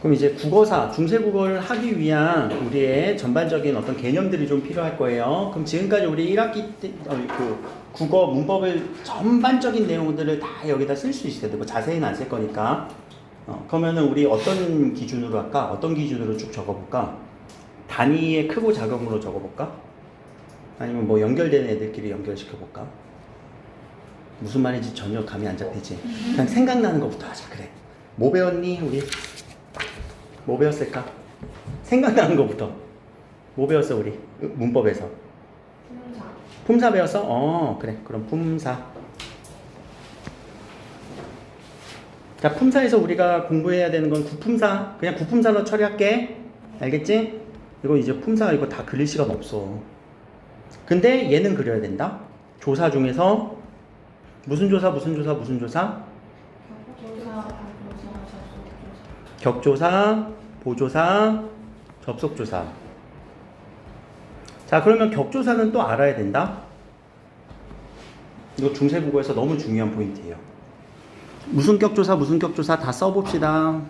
그럼 이제 국어사, 중세국어를 하기 위한 우리의 전반적인 어떤 개념들이 좀 필요할 거예요. 그럼 지금까지 우리 1학기 때, 그 국어 문법을 전반적인 내용들을 다 여기다 쓸 수 있어야 되고, 자세히는 안 쓸 거니까. 그러면은 우리 어떤 기준으로 할까? 어떤 기준으로 쭉 적어볼까? 단위의 크고 작음으로 적어볼까? 아니면 뭐 연결되는 애들끼리 연결시켜볼까? 무슨 말인지 전혀 감이 안 잡히지? 그냥 생각나는 것부터 하자. 그래. 뭐 배웠니? 우리 뭐 배웠을까? 생각나는 것부터. 뭐 배웠어 우리? 문법에서. 품사. 품사 배웠어? 그래. 그럼 품사. 자, 품사에서 우리가 공부해야 되는 건 구품사. 그냥 구품사로 처리할게. 알겠지? 이거 이제 품사 이거 다 그릴 시간 없어. 근데 얘는 그려야 된다. 조사 중에서 무슨 조사, 무슨 조사, 무슨 조사? 격조사, 보조사, 접속조사. 자, 그러면 격조사는 또 알아야 된다. 이거 중세국어에서 너무 중요한 포인트예요. 무슨 격조사, 무슨 격조사 다 써봅시다.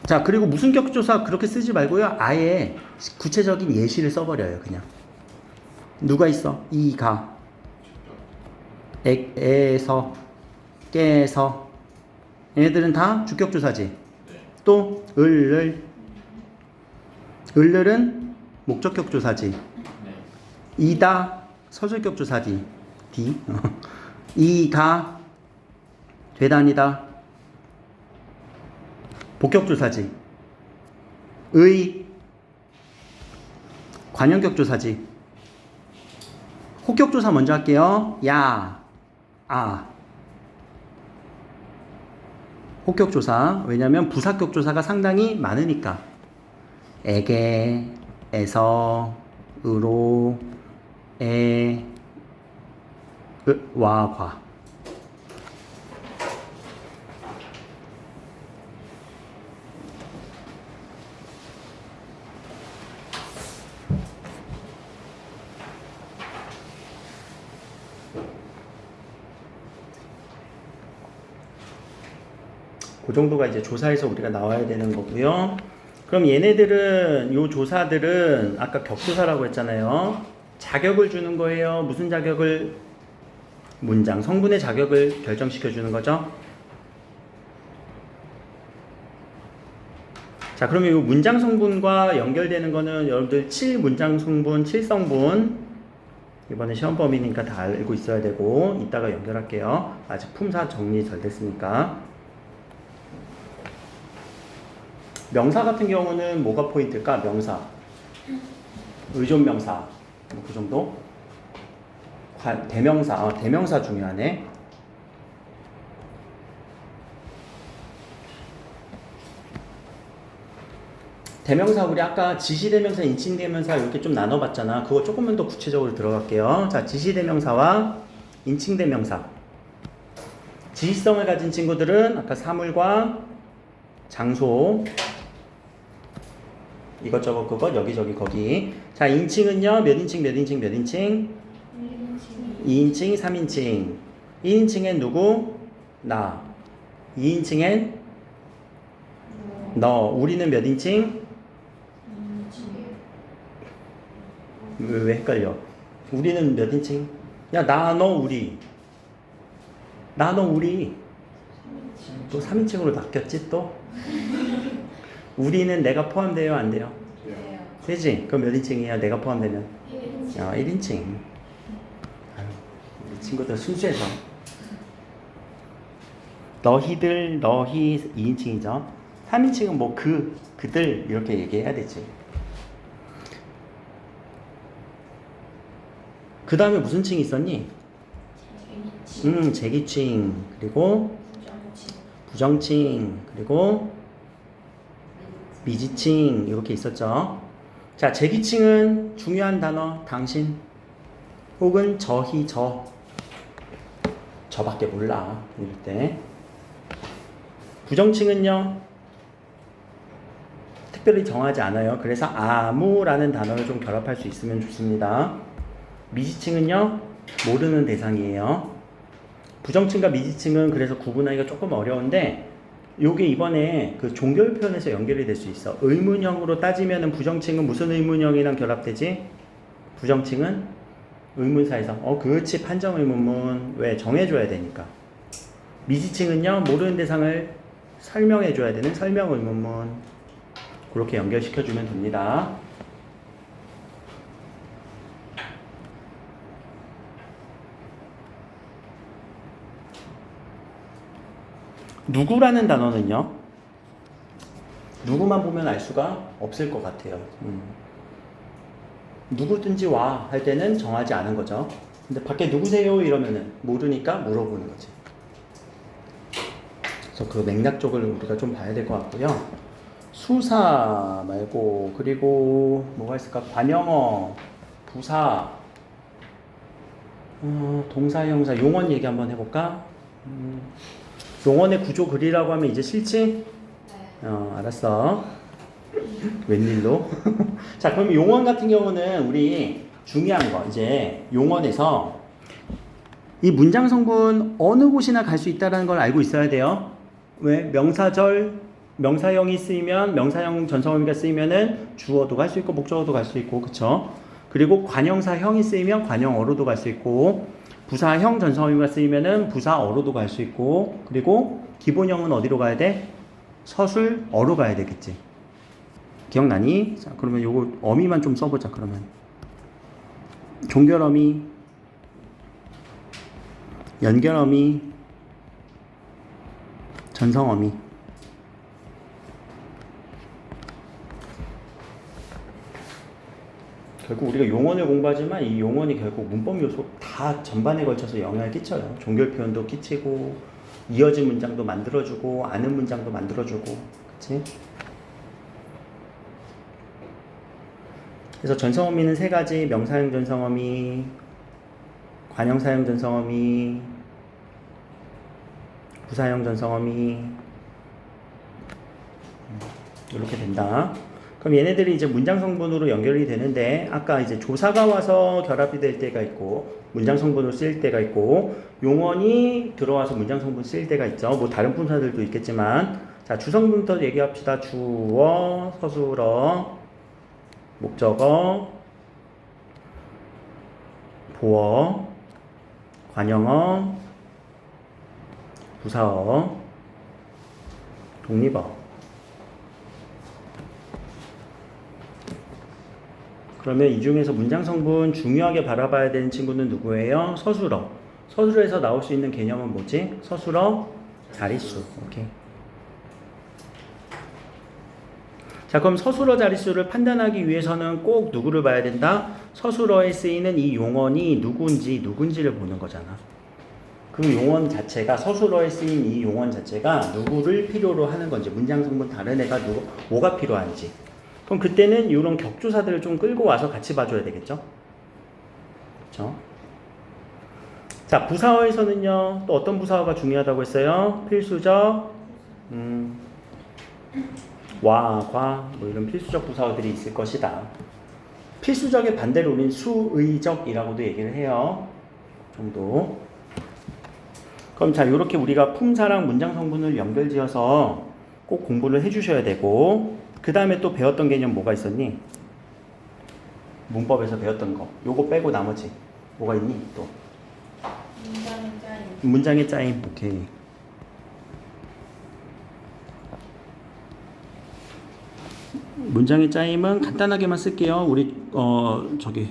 자, 그리고 무슨 격조사 그렇게 쓰지 말고요. 아예 구체적인 예시를 써버려요. 그냥. 누가 있어? 이가, 에서, 깨서. 얘네들은 다 주격조사지. 또 을은 목적격조사지. 이다 서술격조사지. D. 이가 되다니다 복격조사지. 의 관형격조사지. 혹격조사 먼저 할게요. 야, 아. 혹격조사. 왜냐면 부사격조사가 상당히 많으니까. 에게, 에서, 으로, 에, 와, 과. 그 정도가 이제 조사에서 우리가 나와야 되는 거고요. 그럼 얘네들은, 요 조사들은 아까 격조사라고 했잖아요. 자격을 주는 거예요. 무슨 자격을? 문장, 성분의 자격을 결정시켜 주는 거죠. 자, 그러면 이 문장 성분과 연결되는 거는 여러분들 7문장 성분, 7성분. 이번에 시험 범위니까 다 알고 있어야 되고, 이따가 연결할게요. 아직 품사 정리 덜 됐으니까. 명사 같은 경우는 뭐가 포인트일까? 명사. 의존명사. 뭐 그 정도? 대명사. 대명사 중요하네. 대명사 우리 아까 지시대명사, 인칭대명사 이렇게 좀 나눠봤잖아. 그거 조금만 더 구체적으로 들어갈게요. 자, 지시대명사와 인칭대명사. 지시성을 가진 친구들은 아까 사물과 장소, 이것저것 그것 여기저기 거기. 자, 인칭은요. 몇 인칭 몇 인칭 몇 인칭? 2인칭 3인칭. 1인칭엔 누구? 나. 2인칭엔 너. 우리는 몇 인칭? 왜 헷갈려? 우리는 몇 인칭? 야, 나, 너, 우리. 나, 너, 우리. 또 3인칭으로 바뀌었지 또? 우리는 내가 포함돼요? 안 돼요? 되지? 그럼 몇 인칭이야? 내가 포함되면? 1인칭. 우리 친구들 순수해서. 너희들, 너희 2인칭이죠. 3인칭은 뭐 그들 이렇게 얘기해야 되지. 그 다음에 무슨 칭이 있었니? 제기칭. 그리고 부정칭. 그리고 미지칭. 이렇게 있었죠. 자, 제기칭은 중요한 단어 당신 혹은 저희, 저밖에 몰라 이럴 때. 부정칭은요 특별히 정하지 않아요. 그래서 아무라는 단어를 좀 결합할 수 있으면 좋습니다. 미지칭은요 모르는 대상이에요. 부정칭과 미지칭은 그래서 구분하기가 조금 어려운데 요게 이번에 그 종결 표현에서 연결이 될 수 있어. 의문형으로 따지면은 부정칭은 무슨 의문형이랑 결합되지? 부정칭은 의문사에서. 그렇지. 판정 의문문. 왜? 정해줘야 되니까. 미지칭은요, 모르는 대상을 설명해줘야 되는 설명 의문문. 그렇게 연결시켜주면 됩니다. 누구라는 단어는요, 누구만 보면 알 수가 없을 것 같아요. 누구든지 와 할 때는 정하지 않은 거죠. 근데 밖에 누구세요 이러면은 모르니까 물어보는 거지. 그래서 그 맥락 쪽을 우리가 좀 봐야 될 것 같고요. 수사 말고 그리고 뭐가 있을까? 관형어, 부사, 동사, 형사, 용언 얘기 한번 해볼까? 용언의 구조 그리라고 하면 이제 싫지? 알았어. 웬일로? 자, 그럼 용언 같은 경우는 우리 중요한 거 이제 용언에서 이 문장 성분 어느 곳이나 갈 수 있다는 걸 알고 있어야 돼요. 왜? 명사형이 쓰이면 명사형 전성어미가 쓰이면은 주어도 갈 수 있고 목적어도 갈 수 있고, 그쵸? 그리고 관형사형이 쓰이면 관형어로도 갈 수 있고, 부사형 전성어미가 쓰이면은 부사어로도 갈 수 있고, 그리고 기본형은 어디로 가야 돼? 서술어로 가야 되겠지. 기억나니? 자, 그러면 요거 어미만 좀 써보자. 그러면 종결어미, 연결어미, 전성어미. 결국 우리가 용언을 공부하지만 이 용언이 결국 문법 요소 다 전반에 걸쳐서 영향을 끼쳐요. 종결 표현도 끼치고, 이어진 문장도 만들어주고, 아는 문장도 만들어주고, 그치? 그래서 전성어미는 세 가지: 명사형 전성어미, 관형사형 전성어미, 부사형 전성어미. 이렇게 된다. 그럼 얘네들이 이제 문장 성분으로 연결이 되는데, 아까 이제 조사가 와서 결합이 될 때가 있고, 문장 성분으로 쓰일 때가 있고, 용언이 들어와서 문장 성분 쓰일 때가 있죠. 뭐 다른 품사들도 있겠지만, 자, 주성분부터 얘기합시다. 주어, 서술어, 목적어, 보어, 관형어, 부사어, 독립어. 그러면 이 중에서 문장 성분 중요하게 바라봐야 되는 친구는 누구예요? 서술어. 서술어에서 나올 수 있는 개념은 뭐지? 서술어 자릿수. 오케이. 자, 그럼 서술어 자릿수를 판단하기 위해서는 꼭 누구를 봐야 된다? 서술어에 쓰이는 이 용언이 누군지를 보는 거잖아. 그 용언 자체가, 서술어에 쓰인 이 용언 자체가 누구를 필요로 하는 건지, 문장 성분 다른 애가 뭐가 필요한지. 그럼 그때는 이런 격조사들을 좀 끌고 와서 같이 봐줘야 되겠죠? 그렇죠? 자, 부사어에서는요, 또 어떤 부사어가 중요하다고 했어요? 필수적, 와, 과, 뭐 이런 필수적 부사어들이 있을 것이다. 필수적의 반대로 우린 수의적이라고도 얘기를 해요. 정도. 그럼 자, 이렇게 우리가 품사랑 문장 성분을 연결지어서 꼭 공부를 해주셔야 되고, 그 다음에 또 배웠던 개념 뭐가 있었니? 문법에서 배웠던 거. 요거 빼고 나머지 뭐가 있니? 또 문장의 짜임. 문장의 짜임. 오케이. 문장의 짜임은 간단하게만 쓸게요. 우리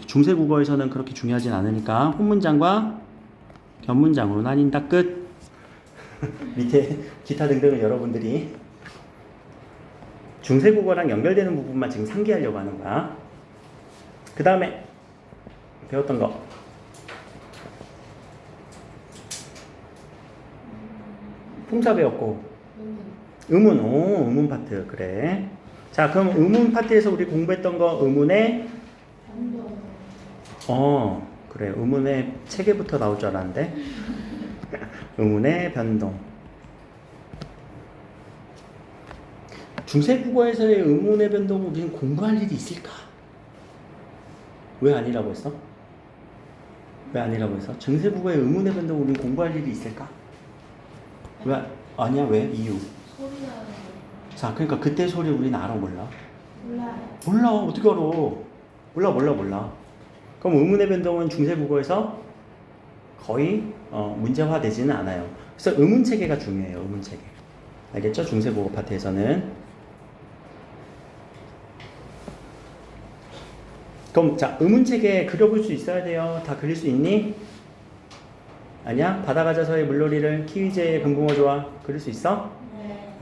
중세국어에서는 그렇게 중요하진 않으니까 혼문장과 견문장으로 나뉜다. 끝. 밑에 기타 등등은 여러분들이 중세국어랑 연결되는 부분만 지금 상기하려고 하는 거야. 그 다음에 배웠던 거. 품사 배웠고, 의문. 의문 파트. 그래. 자, 그럼 의문 파트에서 우리 공부했던 거, 의문의 그래. 의문의 체계부터 나올 줄 알았는데. 의문의 변동. 중세국어에서의 의문의 변동을 우리는 공부할 일이 있을까? 왜 아니라고 했어? 왜 아니라고 했어? 중세국어의 의문의 변동을 우리는 공부할 일이 있을까? 왜? 아니야. 왜? 이유. 소리나 자, 그러니까 그때 소리 우리는 알아 몰라? 몰라요. 몰라. 어떻게 알아? 몰라. 그럼 의문의 변동은 중세국어에서 거의 문제화되지는 않아요. 그래서 의문 체계가 중요해요. 의문 체계. 알겠죠? 중세국어 파트에서는. 그럼 자, 의문 체계 그려볼 수 있어야 돼요. 다 그릴 수 있니? 아니야? 바다 가자서의 물놀이를 키위제의 금붕어 좋아 그릴 수 있어? 네.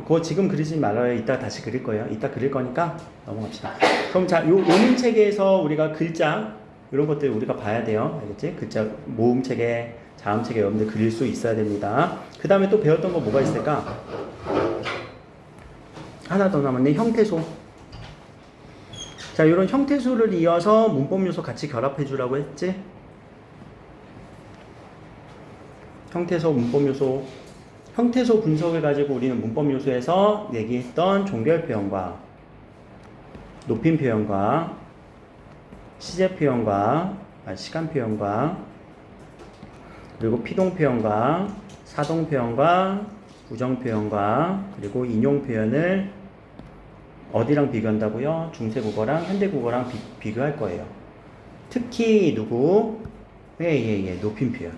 그거 지금 그리지 말아요. 이따 다시 그릴 거예요. 이따 그릴 거니까 넘어갑시다. 그럼 자, 요 의문 체계에서 우리가 글자 이런 것들 우리가 봐야 돼요. 알겠지? 글자 모음 체계, 자음 체계 여러분들 그릴 수 있어야 됩니다. 그 다음에 또 배웠던 거 뭐가 있을까? 하나 더 남았네. 형태소. 자, 이런 형태소를 이어서 문법 요소 같이 결합해 주라고 했지? 형태소, 문법 요소. 형태소 분석을 가지고 우리는 문법 요소에서 얘기했던 종결 표현과 높임 표현과 시제 표현과 시간 표현과 그리고 피동 표현과 사동 표현과 부정 표현과 그리고 인용 표현을 어디랑 비교한다고요? 중세국어랑 현대국어랑 비교할 거예요. 특히 누구? 예, 높임 표현.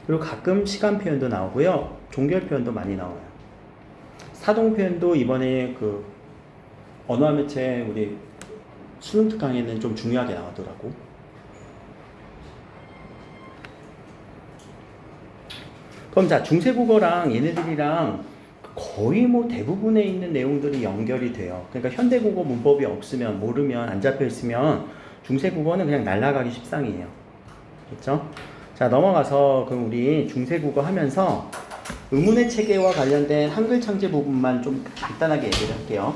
그리고 가끔 시간 표현도 나오고요. 종결 표현도 많이 나와요. 사동 표현도 이번에 그 언어와 매체 우리 수능 특강에는 좀 중요하게 나오더라고. 그럼 자, 중세국어랑 얘네들이랑 거의 뭐 대부분에 있는 내용들이 연결이 돼요. 그러니까 현대국어 문법이 없으면, 모르면, 안 잡혀 있으면 중세국어는 그냥 날아가기 십상이에요. 그렇죠? 자, 넘어가서 그럼 우리 중세국어 하면서 의문의 체계와 관련된 한글 창제 부분만 좀 간단하게 얘기를 할게요.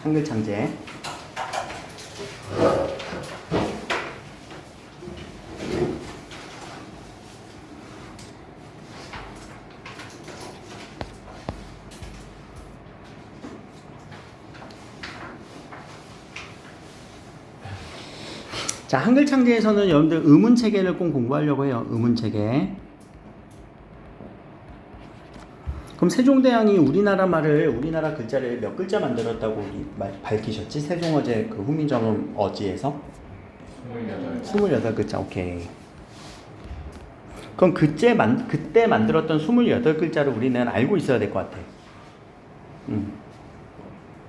한글 창제. 자, 한글 창제에서는 여러분들 의문 체계를 꼭 공부하려고 해요. 의문 체계. 그럼 세종대왕이 우리나라 글자를 몇 글자 만들었다고 밝히셨지? 세종어제 그 후민정음 어지에서? 28글자. 오케이. 그럼 그때 만들었던 28글자를 우리는 알고 있어야 될 것 같아.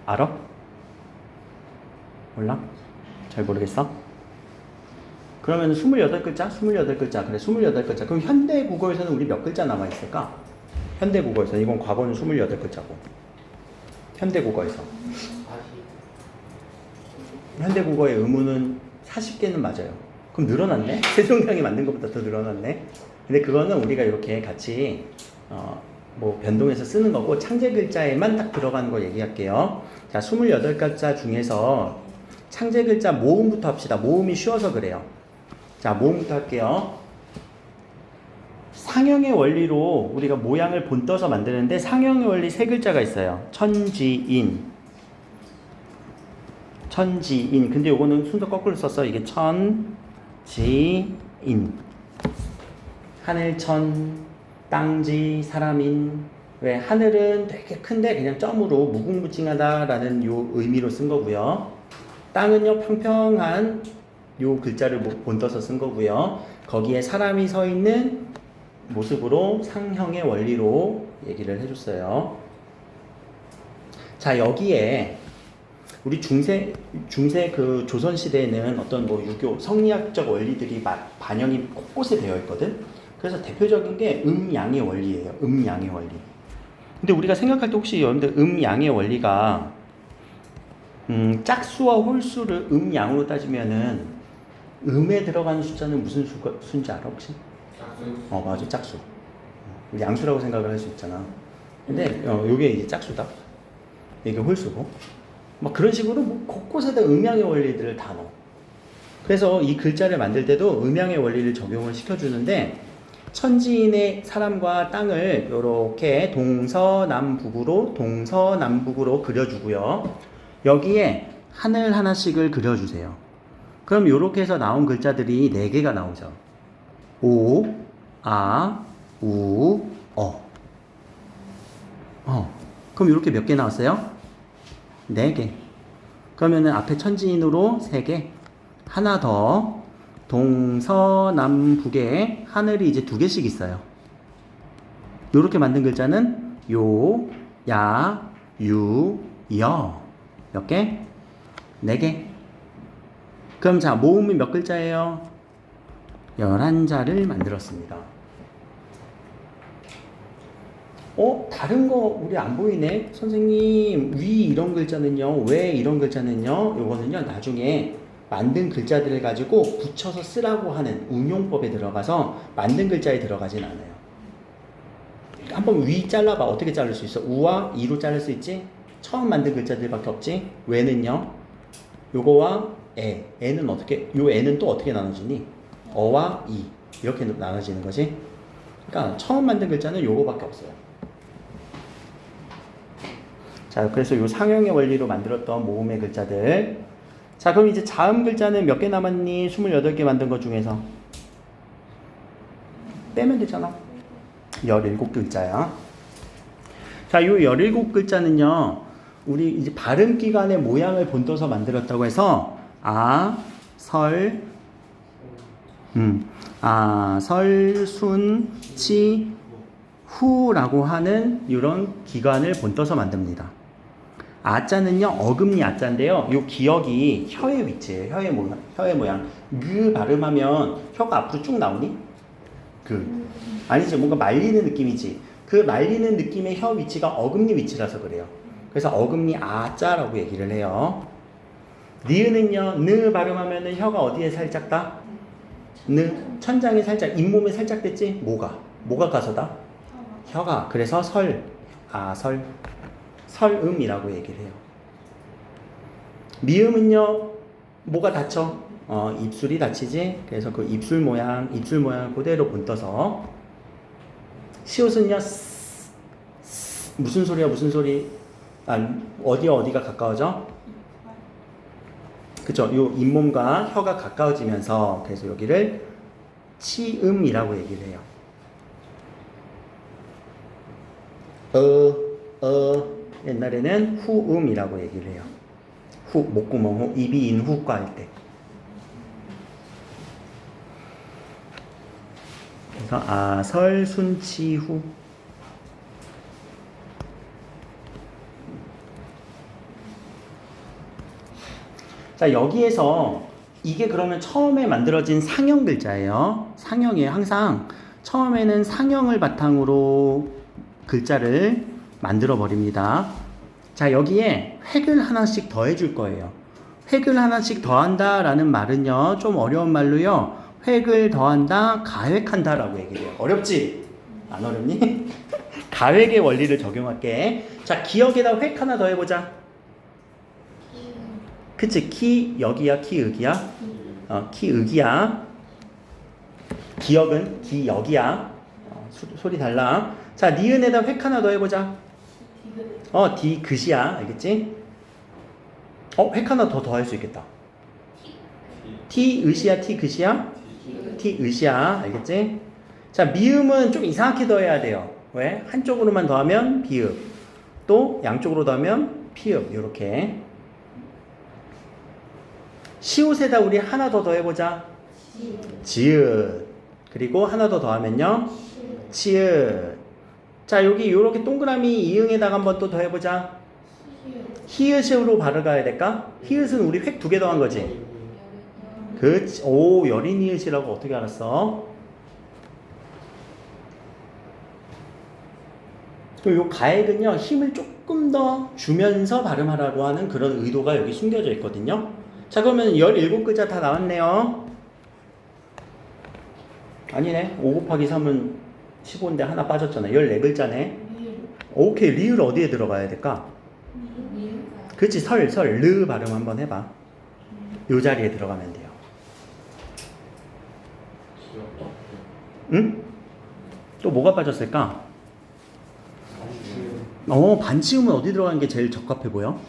알아? 몰라? 잘 모르겠어? 그러면 28글자? 28글자. 그래, 28글자. 그럼 현대 국어에서는 우리 몇 글자 남아있을까? 현대 국어에서. 이건 과거는 28글자고. 현대 국어에서. 현대 국어의 의문은 40개는 맞아요. 그럼 늘어났네? 세종대왕이 만든 것보다 더 늘어났네? 근데 그거는 우리가 이렇게 같이, 뭐 변동해서 쓰는 거고, 창제 글자에만 딱 들어가는 거 얘기할게요. 자, 28글자 중에서 창제 글자 모음부터 합시다. 모음이 쉬워서 그래요. 자, 모음부터 할게요. 상형의 원리로 우리가 모양을 본떠서 만드는데 상형의 원리 세 글자가 있어요. 천지인. 근데 요거는 순서 거꾸로 썼어. 이게 천지인. 하늘천, 땅지, 사람인. 왜? 하늘은 되게 큰데 그냥 점으로 무궁무진하다라는 요 의미로 쓴 거고요. 땅은요, 평평한 요 글자를 본떠서 쓴 거고요. 거기에 사람이 서 있는 모습으로 상형의 원리로 얘기를 해줬어요. 자, 여기에 우리 중세 그 조선 시대에는 어떤 뭐 유교 성리학적 원리들이 반영이 곳곳에 되어 있거든. 그래서 대표적인 게 음양의 원리예요. 음양의 원리. 근데 우리가 생각할 때 혹시 여러분들 음양의 원리가 짝수와 홀수를 음양으로 따지면은 음에 들어가는 숫자는 무슨 수인지 알아 혹시? 짝수. 맞아, 짝수. 우리 양수라고 생각을 할 수 있잖아. 근데 요게 이제 짝수다. 이게 홀수고. 막 그런 식으로 뭐 곳곳에다 음양의 원리들을 다 넣어. 그래서 이 글자를 만들 때도 음양의 원리를 적용을 시켜주는데 천지인의 사람과 땅을 이렇게 동서남북으로 그려주고요. 여기에 하늘 하나씩을 그려주세요. 그럼 이렇게 해서 나온 글자들이 4개가 나오죠. 오, 아, 우, 어. 그럼 이렇게 몇 개 나왔어요? 4개. 그러면은 앞에 천지인으로 3개. 하나 더. 동서남북에 하늘이 이제 2개씩 있어요. 요렇게 만든 글자는 요, 야, 유, 여. 몇 개? 4개. 그럼 자, 모음이 몇 글자예요? 11자를 만들었습니다. 다른 거 우리 안 보이네? 선생님, 위 이런 글자는요, 왜 이런 글자는요, 요거는요, 나중에 만든 글자들을 가지고 붙여서 쓰라고 하는 응용법에 들어가서 만든 글자에 들어가진 않아요. 한번 위 잘라봐. 어떻게 자를 수 있어? 우와, 이로 자를 수 있지? 처음 만든 글자들밖에 없지? 왜는요? 요거와 애는 어떻게, 요 애는 또 어떻게 나눠지니? 어와 이. 이렇게 나눠지는 거지? 그러니까 처음 만든 글자는 요거밖에 없어요. 자, 그래서 요 상형의 원리로 만들었던 모음의 글자들. 자, 그럼 이제 자음 글자는 몇 개 남았니? 28개 만든 것 중에서. 빼면 되잖아. 17글자야. 자, 요 17글자는요, 우리 이제 발음 기관의 모양을 본떠서 만들었다고 해서, 순, 치, 후라고 하는 이런 기관을 본떠서 만듭니다. 아자는요, 어금니 아자인데요. 요 기역이 혀의 위치예요. 혀의 모양. 그 발음하면 혀가 앞으로 쭉 나오니? 아니지, 뭔가 말리는 느낌이지. 그 말리는 느낌의 혀 위치가 어금니 위치라서 그래요. 그래서 어금니 아자라고 얘기를 해요. 니은은요, 느 발음하면은 혀가 어디에 살짝 다? 천장에 살짝, 잇몸에 살짝 됐지? 뭐가 가서다? 혀가. 그래서 설음이라고 얘기를 해요. 미음은요, 뭐가 닫혀? 입술이 닫히지? 그래서 그 입술 모양을 그대로 본떠서. 시옷은요, 무슨 소리? 어디가 가까워져? 그쵸? 요 잇몸과 혀가 가까워지면서, 그래서 여기를 치음이라고 얘기를 해요. 옛날에는 후음이라고 얘기를 해요. 목구멍 후, 입이 인 후과 할 때. 그래서 순치후. 자, 여기에서 이게 그러면 처음에 만들어진 상형 글자예요. 상형이에요. 항상 처음에는 상형을 바탕으로 글자를 만들어 버립니다. 자, 여기에 획을 하나씩 더해 줄 거예요. 획을 하나씩 더한다 라는 말은요, 좀 어려운 말로요, 획을 더한다, 가획한다 라고 얘기해요. 어렵지? 안 어렵니? 가획의 원리를 적용할게. 자, 기역에다 획 하나 더 해보자. 그치? 키 여기야, 키 의기야? 키 의기야. 기역은 기역이야. 소리 달라. 자, 니은에다 획 하나 더 해보자. 디귿이야. 알겠지? 획 하나 더 더할 수 있겠다. 티읒이야, 티귿이야? 티읒이야. 알겠지? 자, 미음은 좀 이상하게 더해야 돼요. 왜? 한쪽으로만 더하면 비읍, 또 양쪽으로 더하면 피읍. 이렇게. 시옷에다 우리 하나 더 더해보자. 지읒. 그리고 하나 더 더하면요, 치읒. 자, 여기 요렇게 동그라미 이응에다가 한번 또 더해보자. 히읗으로 발음가야 될까? 히읗은 우리 획 2개 더한 거지. 그치. 오, 여린 히읗이라고 어떻게 알았어? 요 가액은요, 힘을 조금 더 주면서 발음하라고 하는 그런 의도가 여기 숨겨져 있거든요. 자, 그러면 17글자 다 나왔네요. 아니네. 5 곱하기 3은 15인데 하나 빠졌잖아. 14글자네. 오케이. 리을 어디에 들어가야 될까? 그치. 르 발음 한번 해봐. 요 자리에 들어가면 돼요. 응? 또 뭐가 빠졌을까? 반치음은 어디 들어가는 게 제일 적합해 보여?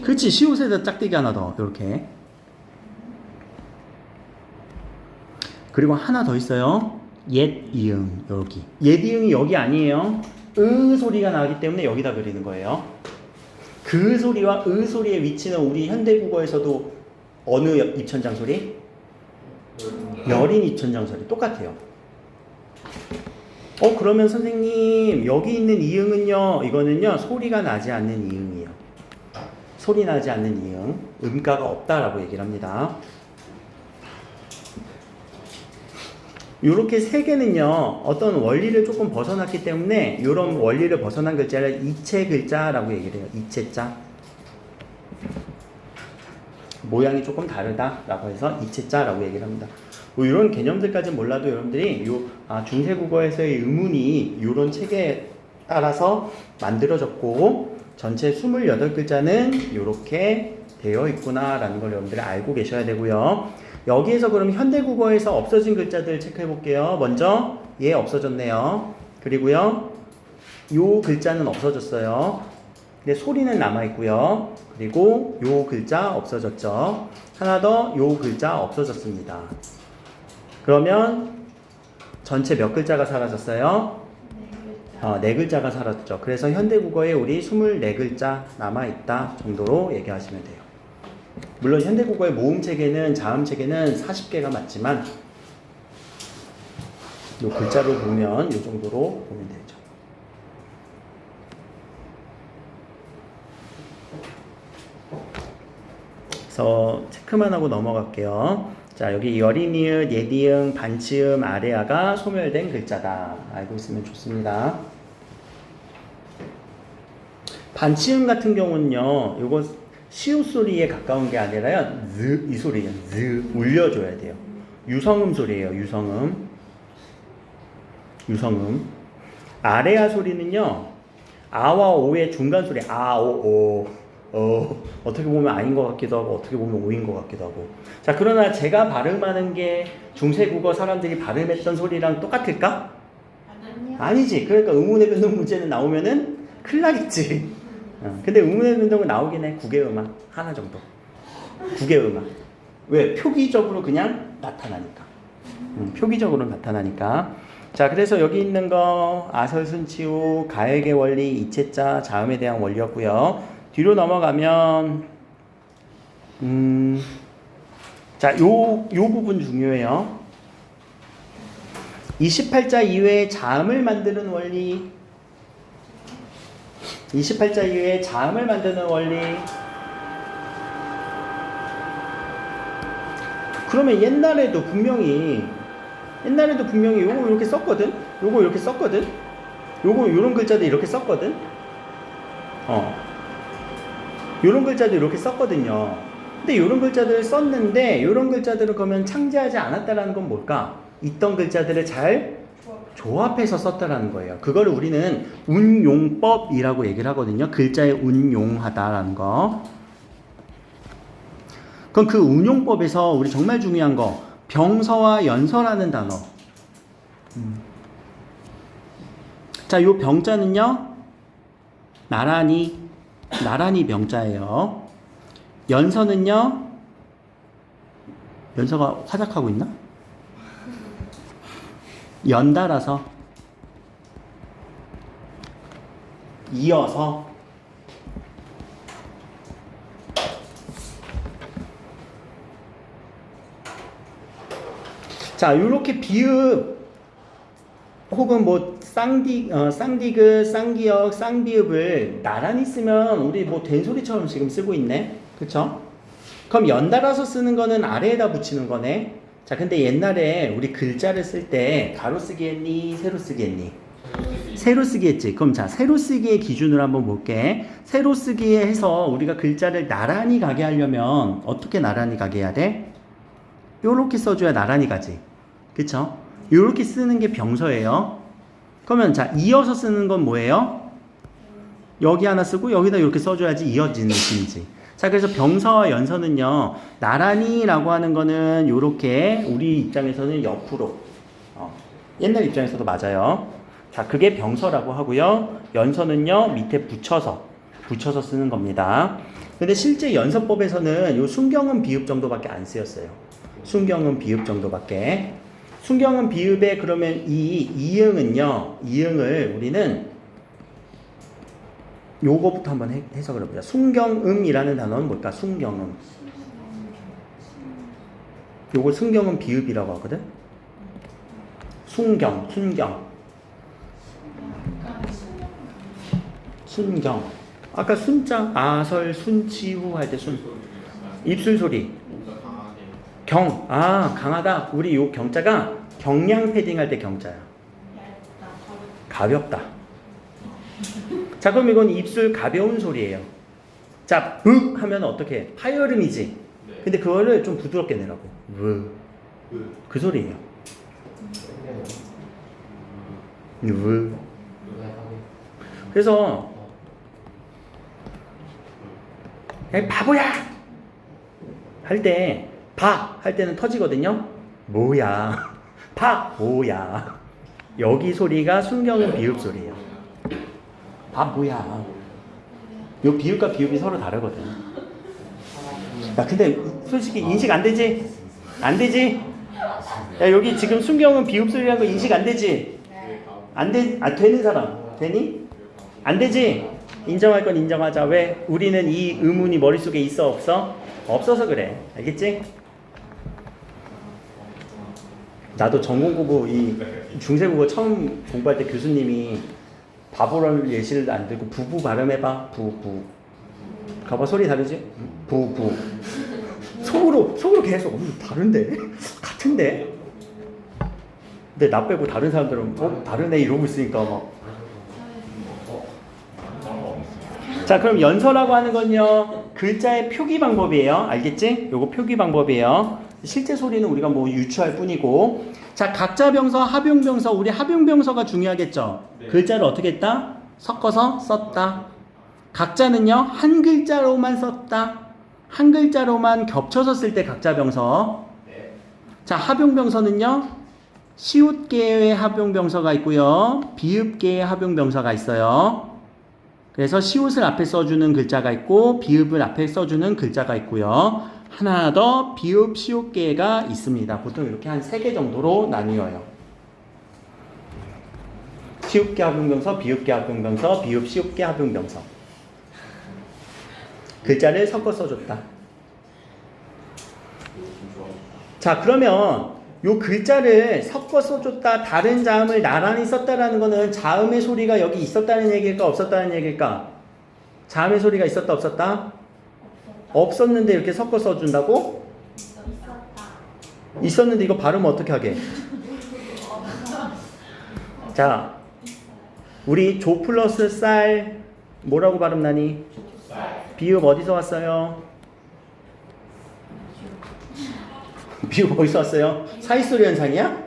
그치. 시옷에다 짝대기 하나 더. 요렇게. 그리고 하나 더 있어요. 옛 이응. 여기. 옛 이응이 여기 아니에요. 으 소리가 나기 때문에 여기다 그리는 거예요. 그 소리와 으 소리의 위치는 우리 현대국어에서도 어느 입천장 소리? 여린 입천장 소리 똑같아요. 그러면 선생님 여기 있는 이응은요, 이거는요 소리가 나지 않는 이응이에요. 소리 나지 않는 이응, 음가가 없다라고 얘기를 합니다. 요렇게 세 개는요 어떤 원리를 조금 벗어났기 때문에 이런 원리를 벗어난 글자를 이체 글자라고 얘기를 해요. 이체자. 모양이 조금 다르다라고 해서 이체자라고 얘기를 합니다. 뭐 이런 개념들까지 몰라도 여러분들이 중세국어에서의 의문이 이런 책에 따라서 만들어졌고 전체 28글자는 이렇게 되어 있구나라는 걸 여러분들이 알고 계셔야 되고요. 여기에서 그럼 현대국어에서 없어진 글자들 체크해 볼게요. 먼저 얘 없어졌네요. 그리고요 요 글자는 없어졌어요. 근데 소리는 남아있고요. 그리고 요 글자 없어졌죠. 하나 더, 요 글자 없어졌습니다. 그러면 전체 몇 글자가 사라졌어요? 네 글자가 사라졌죠. 그래서 현대국어에 우리 24글자 남아있다 정도로 얘기하시면 돼요. 물론 현대국어의 모음체계는 자음체계는 40개가 맞지만 요 글자로 보면 이 정도로 보면 되죠. 그래서 체크만 하고 넘어갈게요. 자, 여기 여린이읒, 예디응, 반치음, 아래아가 소멸된 글자다. 알고 있으면 좋습니다. 반치음 같은 경우는요, 요거 시우 소리에 가까운 게 아니라요, 이 소리예요. 울려줘야 돼요. 유성음 소리예요. 유성음. 아래아 소리는요, 아와 오의 중간 소리, 아, 오, 어떻게 보면 아닌 것 같기도 하고 어떻게 보면 오인 것 같기도 하고. 자, 그러나 제가 발음하는 게 중세국어 사람들이 발음했던 소리랑 똑같을까? 아니지. 그러니까 의문의 변동 문제는 나오면은 큰일 나겠지. 근데 의문의 변동은 나오긴 해. 국외음악 하나 정도. 국외음악. 왜? 표기적으로 그냥 나타나니까. 표기적으로 나타나니까. 자, 그래서 여기 있는 거 아설순치우, 가액의 원리, 이체자, 자음에 대한 원리였고요. 뒤로 넘어가면 자, 요 부분 중요해요. 28자 이외에 자음을 만드는 원리. 28자 이외에 자음을 만드는 원리. 그러면 옛날에도 분명히 요거 이렇게 썼거든. 요거 이렇게 썼거든. 요런 글자도 이렇게 썼거든. 요런 글자도 이렇게 썼거든요. 근데 요런 글자들을 썼는데 요런 글자들을 그러면 창제하지 않았다라는 건 뭘까? 있던 글자들을 잘 조합해서 썼다라는 거예요. 그걸 우리는 운용법이라고 얘기를 하거든요. 글자에 운용하다라는 거. 그럼 그 운용법에서 우리 정말 중요한 거, 병서와 연서라는 단어. 자, 요 병자는요, 나란히 병자예요. 연서는요, 연서가 화작하고 있나? 연달아서, 이어서. 자, 요렇게 비읍 혹은 뭐 쌍디귿, 쌍기역, 쌍비읍을 나란히 쓰면 우리 뭐 된소리처럼 지금 쓰고 있네. 그쵸? 그럼 연달아서 쓰는 거는 아래에다 붙이는 거네. 자, 근데 옛날에 우리 글자를 쓸 때 가로 쓰기 했니? 세로 쓰기 했니? 세로 쓰기 했지. 그럼 자, 세로 쓰기의 기준으로 한번 볼게. 세로 쓰기에 해서 우리가 글자를 나란히 가게 하려면 어떻게 나란히 가게 해야 돼? 요렇게 써줘야 나란히 가지. 그쵸? 요렇게 쓰는 게 병서예요. 그러면 자, 이어서 쓰는 건 뭐예요? 여기 하나 쓰고 여기다 이렇게 써줘야지 이어지는 느낌이지. 자, 그래서 병서와 연서는요, 나란히라고 하는 거는 요렇게 우리 입장에서는 옆으로, 옛날 입장에서도 맞아요. 자, 그게 병서라고 하고요. 연서는요, 밑에 붙여서 쓰는 겁니다. 근데 실제 연서법에서는 요 순경음 비읍 정도밖에 안 쓰였어요. 순경음 비읍 정도밖에. 순경음 비읍에 그러면 이 이응은요, 이응을 우리는 요거부터 한번 해석을 해보자. 순경음이라는 단어는 뭘까? 순경음. 요거 순경음 비읍이라고 하거든. 순경. 순경. 아까 순자, 아설, 순치후 할 때 순. 입술 소리. 경. 아, 강하다. 우리 요 경자가 경량 패딩 할 때 경자야. 가볍다. 자, 그럼 이건 입술 가벼운 소리예요. 자, 브 하면 어떻게? 하이어름이지. 근데 그거를 좀 부드럽게 내라고. 그 소리예요. 그래서 바보야 할 때 바 할 때는 터지거든요. 뭐야 바보야. 여기 소리가 순경은 비읍 소리예요. 바보야. 요 비읍과 비읍이 서로 다르거든. 야, 근데 솔직히 인식 안 되지? 안 되지? 야, 여기 지금 순경은 비읍 소리라는 거 인식 안 되지? 안 되는 사람 되니? 안 되지? 인정할 건 인정하자. 왜? 우리는 이 의문이 머릿속에 있어 없어? 없어서 그래. 알겠지? 나도 전공국어 이 중세국어 처음 공부할 때 교수님이 바보를 예시를 안 들고 부부 발음해봐. 부부. 가봐 소리 다르지? 부부. 속으로 계속 다른데? 같은데? 근데 나 빼고 다른 사람들은 다르네 이러고 있으니까 막. 자, 그럼 연서라고 하는 건요 글자의 표기 방법이에요. 알겠지? 요거 표기 방법이에요. 실제 소리는 우리가 뭐 유추할 뿐이고. 자, 각자병서, 합용병서. 우리 합용병서가 중요하겠죠. 네. 글자를 어떻게 했다? 섞어서 썼다. 각자는요 한 글자로만 썼다. 한 글자로만 겹쳐서 쓸 때 각자병서. 네. 자, 합용병서는요 시옷계의 합용병서가 있고요 비읍계의 합용병서가 있어요. 그래서 시옷을 앞에 써주는 글자가 있고 비읍을 앞에 써주는 글자가 있고요. 하나 더 비읍 시옷계가 있습니다. 보통 이렇게 한 3개 정도로 나뉘어요. 시옷계 합용병서, 비읍계 합용병서, 비읍 시옷계 합용병서. 글자를 섞어 써줬다. 자, 그러면 요 글자를 섞어 써줬다, 다른 자음을 나란히 썼다라는 거는 자음의 소리가 여기 있었다는 얘기일까 없었다는 얘기일까? 자음의 소리가 있었다 없었다? 없었는데 이렇게 섞어 써준다고? 있었는데 이거 발음 어떻게 하게? 자, 우리 조 플러스 쌀 뭐라고 발음 나니? 비읍 어디서 왔어요? 비읍 어디서 왔어요? 사이소리 현상이야?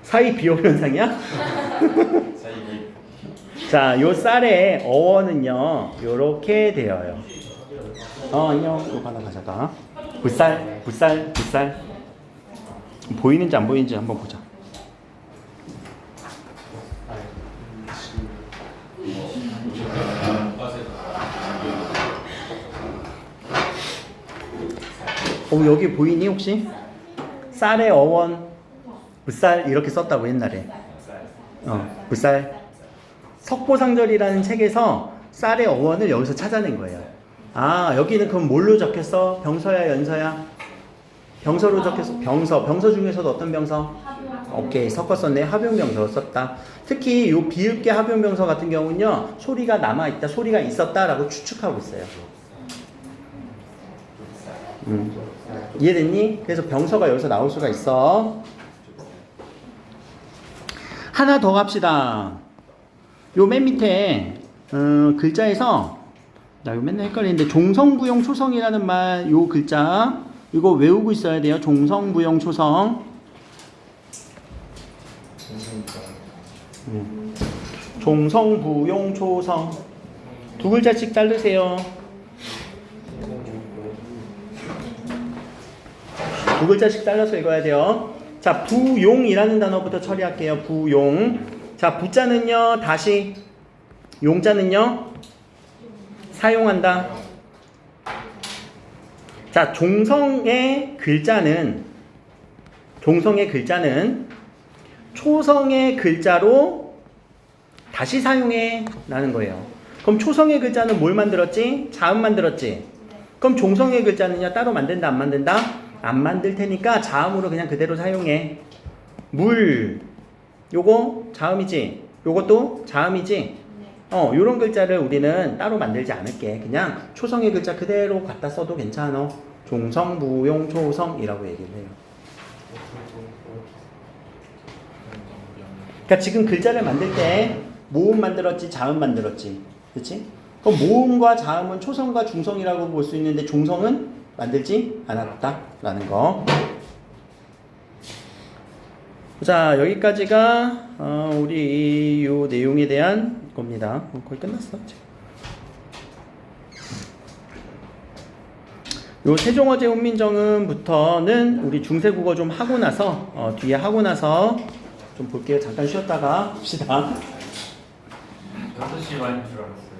사이 비읍 현상이야? 자, 요 쌀의 어원은요 요렇게 되어요. 안녕. 이거 하나 가져가. 붓살. 보이는지 안 보이는지 한번 보자. 여기 보이니 혹시? 쌀의 어원 붓살 이렇게 썼다고 옛날에. 붓살. 석보상절이라는 책에서 쌀의 어원을 여기서 찾아낸 거예요. 아, 여기는 그럼 뭘로 적혔어? 병서야 연서야? 병서로 적혔어. 병서 중에서도 어떤 병서? 오케이, 섞었었네. 합용병서로 썼다. 특히 요 비읍계 합용병서 같은 경우는요 소리가 남아있다, 소리가 있었다라고 추측하고 있어요. 이해됐니? 그래서 병서가 여기서 나올 수가 있어. 하나 더 갑시다. 요 맨 밑에 글자에서 나 이거 맨날 헷갈리는데 종성부용 초성이라는 말, 요 글자 이거 외우고 있어야 돼요. 종성부용 초성. 종성부용 초성 두 글자씩 자르세요. 두 글자씩 잘라서 읽어야 돼요. 자, 부용이라는 단어부터 처리할게요. 부용. 자, 부자는요 다시, 용자는요 사용한다. 자, 종성의 글자는 초성의 글자로 다시 사용해 라는 거예요. 그럼 초성의 글자는 뭘 만들었지? 자음 만들었지? 네. 그럼 종성의 글자는요 따로 만든다 안 만든다? 안 만들 테니까 자음으로 그냥 그대로 사용해. 물 요거 자음이지? 요것도 자음이지? 네. 요런 글자를 우리는 따로 만들지 않을게. 그냥 초성의 글자 그대로 갖다 써도 괜찮아. 종성, 무용, 초성이라고 얘기를 해요. 그러니까 지금 글자를 만들 때 모음 만들었지, 자음 만들었지, 그렇지? 그럼 모음과 자음은 초성과 중성이라고 볼 수 있는데 종성은 만들지 않았다라는 거. 자, 여기까지가 우리 이 내용에 대한 겁니다. 거의 끝났어. 지금. 요 세종어제 훈민정음부터는 우리 중세국어 좀 하고 나서 뒤에 하고 나서 좀 볼게요. 잠깐 쉬었다가 봅시다. 6시 반인 줄 알았어요.